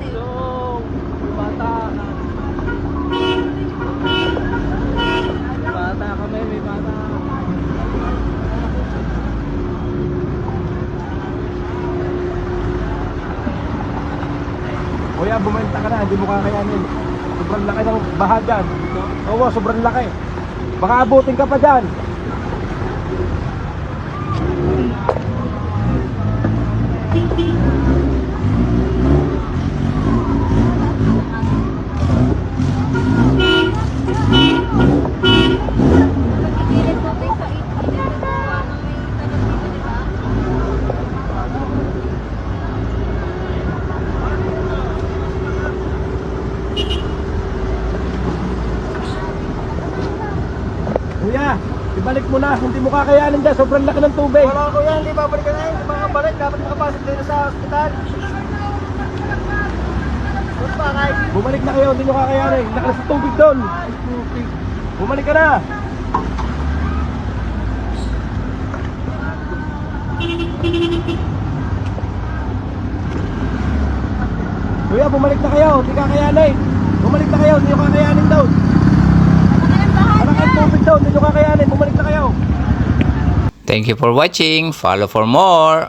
Yung bata. May bata kami, may bata. Kuya, bumenta ka na, hindi mo kakayanin. Sobrang laki ng baha dyan. Oo, sobrang laki. Baka abutin ka pa dyan. Pagigilid po tayo sa 8 minutes. Ano may tanong dito, di ba? Kuya, ibalik mo na, hindi mo kakayanin dyan. Sobrang laki ng tubig. Wala kuya, hindi babalik ka na yun. Hindi makabalik, dapat makapasok din sa ospital. Good pa, kahit. Bumalik na kayo, hindi nyo kakayanin. Laki sa tubig doon. Bumalik ka na. Kuya, bumalik na kayo, hindi kakayanin. Bumalik na kayo, hindi nyo kakayanin daw. Malaki ang tubig daw, hindi nyo kakayanin. Bumalik na kayo. Thank you for watching. Follow for more.